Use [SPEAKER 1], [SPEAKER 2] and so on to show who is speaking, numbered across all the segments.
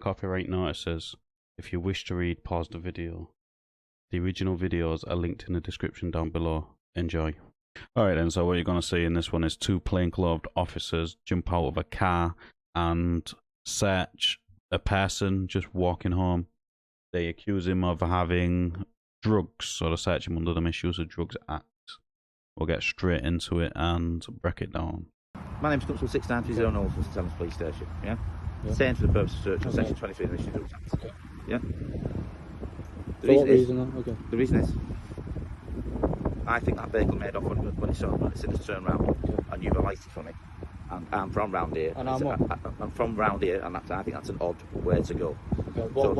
[SPEAKER 1] copyright notices. If you wish to read, pause the video. The original videos are linked in the description down below. Enjoy. Alright then, so what you're going to see in this one is two plainclothed officers jump out of a car and search a person just walking home. They accuse him of having drugs, so they search him under the Misuse of Drugs Act. We'll get straight into it and break it down.
[SPEAKER 2] My name's Constable 693 North from Thames Police Station, yeah? Detained for the purpose of search on Section 23 of the Misuse of Drugs Act.
[SPEAKER 3] Okay.
[SPEAKER 2] Yeah? The reason is, I think that vehicle made off when it's in its turn round, and you've alighted from it. And I'm from round here.
[SPEAKER 3] And
[SPEAKER 2] I'm from round here, and I think that's an odd way to go.
[SPEAKER 3] Okay.
[SPEAKER 2] So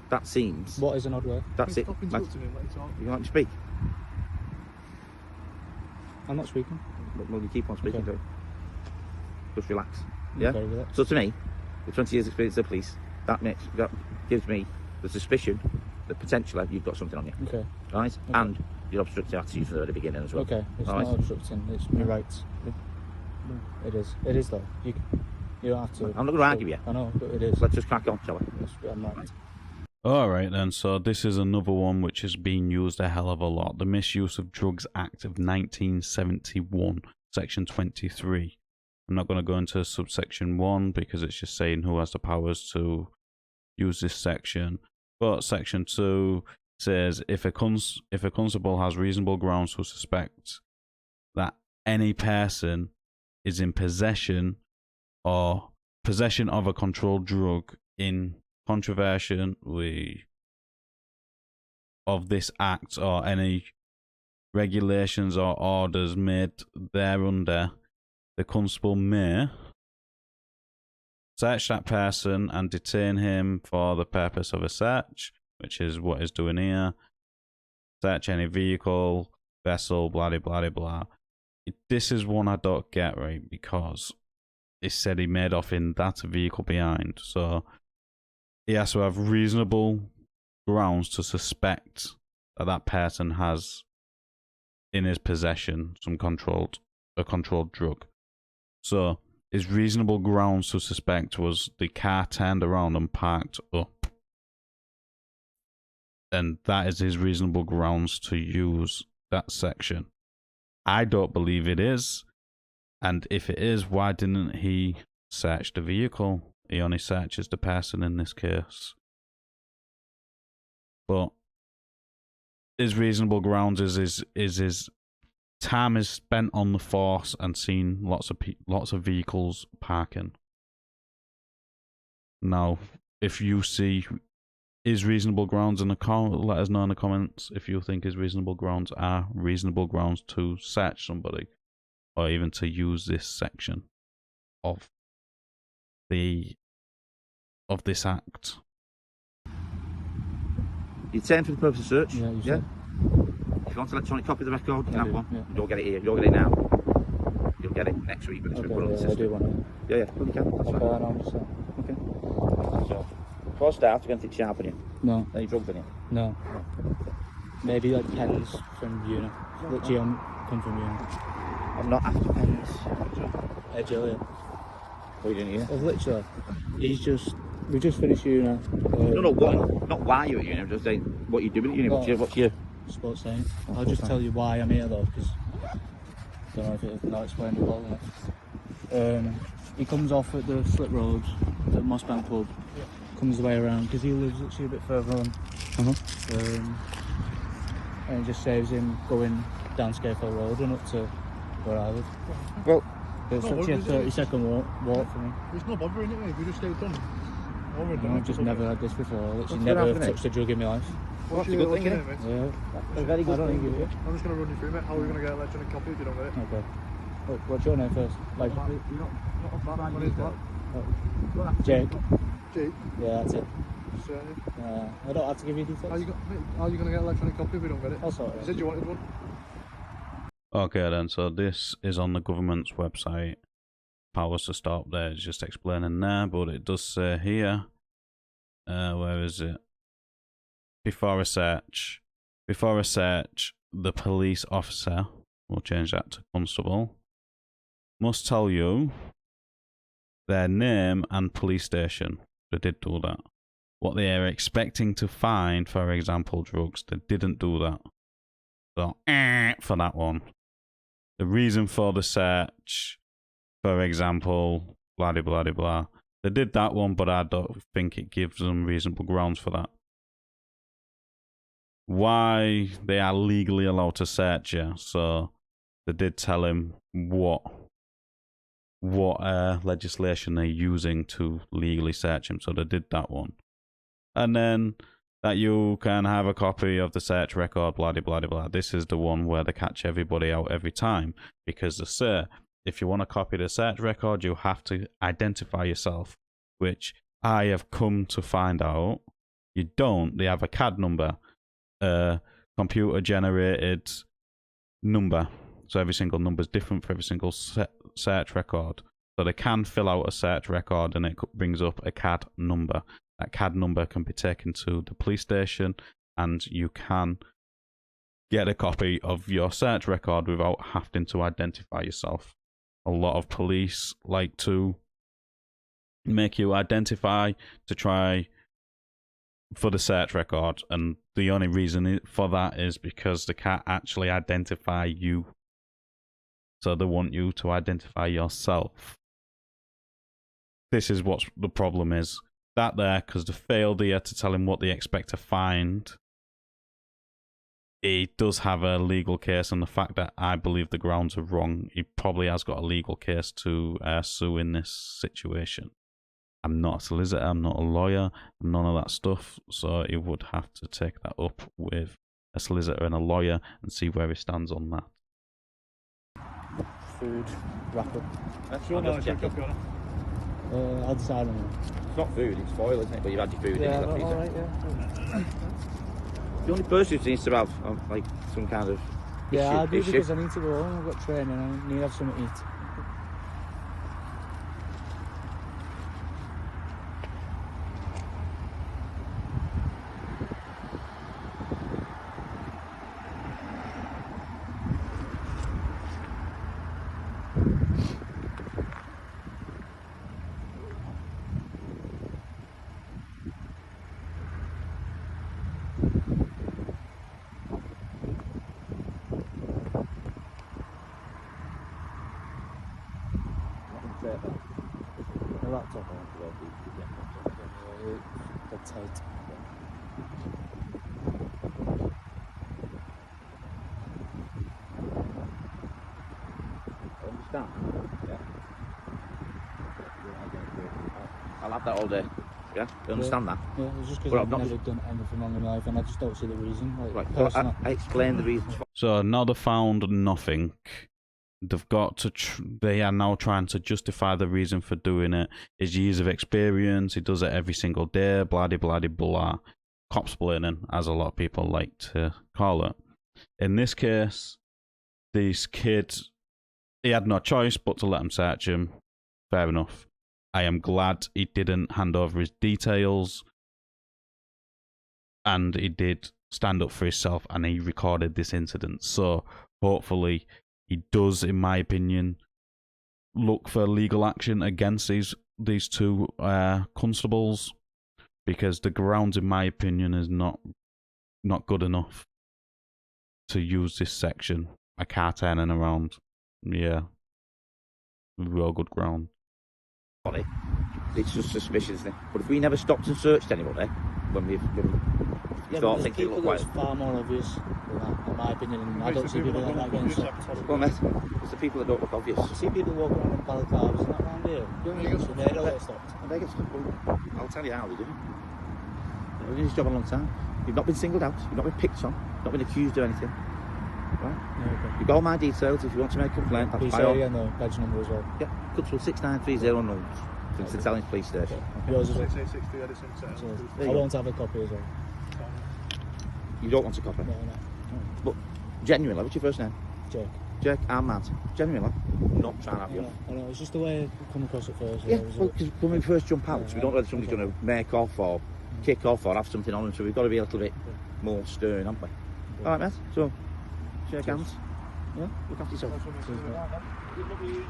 [SPEAKER 2] that seems.
[SPEAKER 3] What is an odd way?
[SPEAKER 2] That's it. You like to speak?
[SPEAKER 3] I'm not speaking.
[SPEAKER 2] Well, you keep on speaking,
[SPEAKER 3] Okay.
[SPEAKER 2] don't you? Just relax. Yeah.
[SPEAKER 3] Very relaxed.
[SPEAKER 2] So to me, with 20 years' experience of the police, that gives me the suspicion that potentially you've got something on you.
[SPEAKER 3] Okay.
[SPEAKER 2] Right?
[SPEAKER 3] Okay.
[SPEAKER 2] And you're obstructing attitude from the very beginning as well.
[SPEAKER 3] Okay. It's
[SPEAKER 2] All
[SPEAKER 3] not obstructing. It's my rights. It is. It is though. You don't have to.
[SPEAKER 2] I'm not going to argue with you.
[SPEAKER 3] I know, but it is.
[SPEAKER 2] Let's just crack on, shall we?
[SPEAKER 3] I'm right.
[SPEAKER 1] Alright then, so this is another one which has been used a hell of a lot. The Misuse of Drugs Act of 1971, Section 23. I'm not going to go into subsection 1 because it's just saying who has the powers to use this section. But section 2 says if a constable has reasonable grounds to suspect that any person is in possession of a controlled drug in contravention of this act or any regulations or orders made thereunder, the constable may search that person and detain him for the purpose of a search, which is what he's doing here. Search any vehicle, vessel, blah blah blah blah. This is one I don't get, right, because it said he made off in that vehicle behind, so he has to have reasonable grounds to suspect that that person has in his possession a controlled drug. So his reasonable grounds to suspect was the car turned around and parked up. And that is his reasonable grounds to use that section. I don't believe it is. And if it is, why didn't he search the vehicle? He only searches the person in this case. But his reasonable grounds is his time is spent on the force and seen lots of vehicles parking. Now, if you see his reasonable grounds in the let us know in the comments if you think his reasonable grounds are reasonable grounds to search somebody, or even to use this section of this act.
[SPEAKER 2] You're detained for the purpose of search.
[SPEAKER 3] Yeah.
[SPEAKER 2] Yeah. If you want an electronic copy of the record, you can have one.
[SPEAKER 3] Yeah.
[SPEAKER 2] You'll get it here. You'll get it now. You'll get it next week, but it's been put on the
[SPEAKER 3] I
[SPEAKER 2] system.
[SPEAKER 3] do want to.
[SPEAKER 2] Yeah, well, you can. That's
[SPEAKER 3] Okay,
[SPEAKER 2] fine.
[SPEAKER 3] I know. So.
[SPEAKER 2] Okay. So, before I start, you're going to take sharp on you.
[SPEAKER 3] No.
[SPEAKER 2] Any drugs in you?
[SPEAKER 3] No. Maybe like pens from uni. Literally, come from uni.
[SPEAKER 2] I'm not after pens.
[SPEAKER 3] Julia.
[SPEAKER 2] What are you doing here?
[SPEAKER 3] Literally, we just finished uni.
[SPEAKER 2] No, what? Not why you're at uni. I'm just saying what you're doing at uni. What's your
[SPEAKER 3] sports science. I'll just tell you why I'm here though, because I don't know if it's not explained it well enough. He comes off at the slip road at Mossbank Pub, comes the way around because he lives actually a bit further on. And it just saves him going down Scarefield Road and up to where I live.
[SPEAKER 2] Well,
[SPEAKER 3] it's actually a 30-second walk for me.
[SPEAKER 4] It's not bothering it, mate. We just get it done.
[SPEAKER 3] I've just never had this before. I literally never touched a drug in my life.
[SPEAKER 2] What's a good thing, isn't it?
[SPEAKER 3] Yeah.
[SPEAKER 2] A very good thing.
[SPEAKER 4] I'm just going to run you through, mate. How are we going to get an electronic copy if you don't get it?
[SPEAKER 3] Okay. What's your name first? Like,
[SPEAKER 4] What is that?
[SPEAKER 3] Jake.
[SPEAKER 4] Jake?
[SPEAKER 3] Yeah, that's it.
[SPEAKER 4] Surname?
[SPEAKER 3] I don't have to give you details.
[SPEAKER 4] How are you going to get an electronic copy if we don't get it?
[SPEAKER 3] I'll sort it.
[SPEAKER 4] You said you wanted one.
[SPEAKER 1] Okay then, so this is on the government's website. Powers to stop there, it's just explaining there, but it does say here, where is it? Before a search, the police officer, we'll change that to constable, must tell you their name and police station. They did do that. What they are expecting to find, for example, drugs, they didn't do that. So, for that one. The reason for the search, for example, blah, blah, blah, blah. They did that one, but I don't think it gives them reasonable grounds for that. Why they are legally allowed to search you. So they did tell him what legislation they're using to legally search him. So they did that one. And then that you can have a copy of the search record, blah, blah, blah, blah. This is the one where they catch everybody out every time. Because they say, if you want to copy the search record, you have to identify yourself. Which I have come to find out, you don't. They have a CAD number, a computer-generated number. So every single number is different for every single search record. So they can fill out a search record and it brings up a CAD number. That CAD number can be taken to the police station and you can get a copy of your search record without having to identify yourself. A lot of police like to make you identify to try for the search record, and the only reason for that is because they can't actually identify you. So they want you to identify yourself. This is what the problem is. That there, because they failed here to tell him what they expect to find. He does have a legal case, and the fact that I believe the grounds are wrong, he probably has got a legal case to sue in this situation. I'm not a solicitor, I'm not a lawyer, none of that stuff, so he would have to take that up with a solicitor and a lawyer and see where he stands on that.
[SPEAKER 3] Food, wrap up.
[SPEAKER 2] That's
[SPEAKER 4] Sure,
[SPEAKER 2] I'm
[SPEAKER 4] no,
[SPEAKER 2] just
[SPEAKER 4] it's
[SPEAKER 2] checking.
[SPEAKER 4] got it.
[SPEAKER 3] I'll decide on that.
[SPEAKER 2] It's not food, it's foil, isn't it? But you've had your food in
[SPEAKER 3] Yeah,
[SPEAKER 2] it.
[SPEAKER 3] alright, yeah.
[SPEAKER 2] The only person who needs to have like some kind of
[SPEAKER 3] Yeah, I do
[SPEAKER 2] issue.
[SPEAKER 3] because I need to go home. I've got training and I need to have something to eat. The laptop on. They're tight.
[SPEAKER 2] Understand? Yeah. I'll have that all day. Yeah, you understand that?
[SPEAKER 3] Yeah, it's just because
[SPEAKER 2] Well,
[SPEAKER 3] I've
[SPEAKER 2] not
[SPEAKER 3] never done anything wrong in my life and I just don't see the reason. Like,
[SPEAKER 2] Right. So
[SPEAKER 3] personal.
[SPEAKER 2] I explained the reasons for.
[SPEAKER 1] So now they found nothing. They've got to. They are now trying to justify the reason for doing it. His years of experience. He does it every single day. Blah de blah de blah. Copsplaining, as a lot of people like to call it. In this case, these kids, he had no choice but to let him search him. Fair enough. I am glad he didn't hand over his details, and he did stand up for himself, and he recorded this incident. So hopefully he does, in my opinion, look for legal action against these two constables, because the grounds, in my opinion, is not good enough to use this section. A car turning around, yeah, real good ground.
[SPEAKER 2] It's just suspicious, isn't it? But if we never stopped and searched anybody, when we thought thinking it looked like.
[SPEAKER 3] It's far more obvious than that, in my opinion. And I don't see people like that getting stopped.
[SPEAKER 2] Well, mate, it's the people that don't look obvious.
[SPEAKER 3] I see people walking around in balaclavas and that round here. So they don't get stopped.
[SPEAKER 2] And they get stopped. I'll tell you how they do. You've been doing this job a long time. You've not been singled out. You've not been picked on. You've not been accused of anything. Right?
[SPEAKER 3] Yeah, okay.
[SPEAKER 2] You've got all my details. If you want to make a complaint, that's
[SPEAKER 3] Please
[SPEAKER 2] by all.
[SPEAKER 3] say and the badge number as well.
[SPEAKER 2] Yeah, cut through 6930 null to the Italian police station.
[SPEAKER 3] Yours as well.
[SPEAKER 4] 660 Edison Centre.
[SPEAKER 3] So
[SPEAKER 2] There
[SPEAKER 3] I
[SPEAKER 2] you go.
[SPEAKER 3] won't have a copy as well.
[SPEAKER 2] You don't want to copy.
[SPEAKER 3] No.
[SPEAKER 2] But genuinely, what's your first name?
[SPEAKER 3] Jake.
[SPEAKER 2] Jake, I'm Matt. Genuinely, not trying to have you.
[SPEAKER 3] I know, it's just the way it come across at first.
[SPEAKER 2] Yeah,
[SPEAKER 3] was
[SPEAKER 2] well,
[SPEAKER 3] it?
[SPEAKER 2] because when we first jump out, we don't know whether somebody's going to make off or kick off or have something on them, so we've got to be a little bit more stern, haven't we? All right, mate. So, shake hands. Yeah, look after yourself.
[SPEAKER 3] Cheers, mate.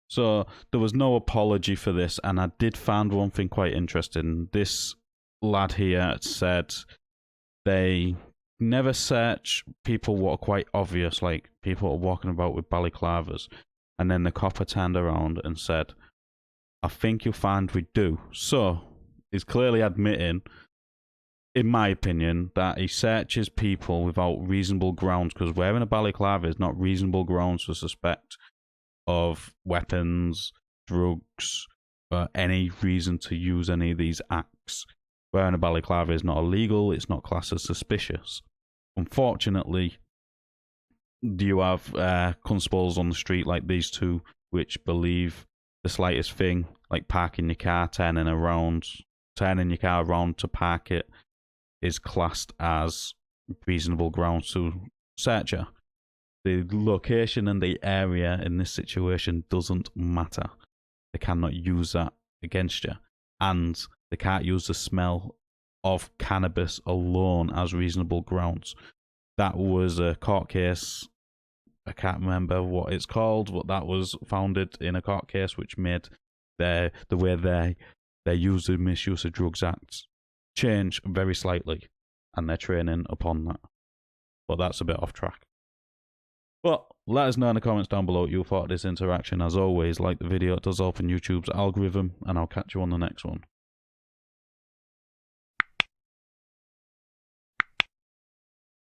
[SPEAKER 1] So there was no apology for this, and I did find one thing quite interesting. This lad here said they never search people what are quite obvious, like people are walking about with balaclavas. And then the copper turned around and said, I think you'll find we do. So he's clearly admitting, in my opinion, that he searches people without reasonable grounds, because wearing a balaclava is not reasonable grounds to suspect of weapons, drugs, or any reason to use any of these acts. Wearing a balaclava is not illegal, it's not classed as suspicious. Unfortunately, you have constables on the street like these two, which believe the slightest thing, like parking your car, turning your car around to park it, is classed as reasonable grounds to search her. The location and the area in this situation doesn't matter. They cannot use that against you. And they can't use the smell of cannabis alone as reasonable grounds. That was a court case. I can't remember what it's called, but that was founded in a court case which made the way they use the Misuse of Drugs Act change very slightly, and they're training upon that. But that's a bit off track. But let us know in the comments down below what you thought of this interaction. As always, like the video, it does help in YouTube's algorithm, and I'll catch you on the next one.